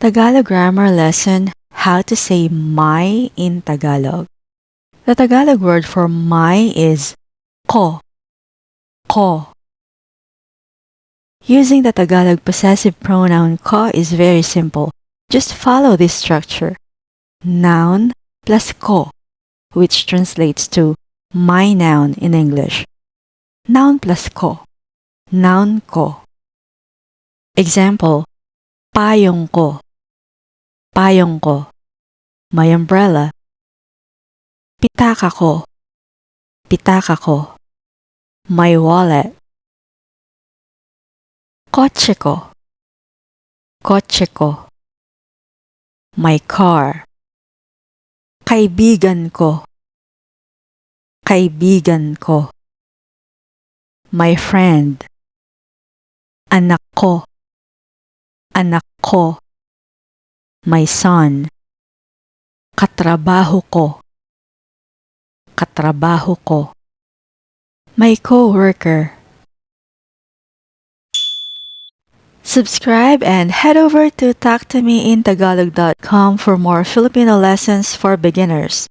Tagalog grammar lesson, how to say my in Tagalog. The Tagalog word for my is ko, ko. Using the Tagalog possessive pronoun ko is very simple. Just follow this structure. Noun plus ko, which translates to my noun in English. Noun plus ko, noun ko. Example, payong ko, payong ko. My umbrella. Pitaka ko, pitaka ko. My wallet. Kotse ko, kotse ko. My car. Kaibigan ko, kaibigan ko. My friend. Anak ko, anak ko. My son. Katrabaho ko, katrabaho ko. My co-worker. Subscribe and head over to talktomeintagalog.com for more Filipino lessons for beginners.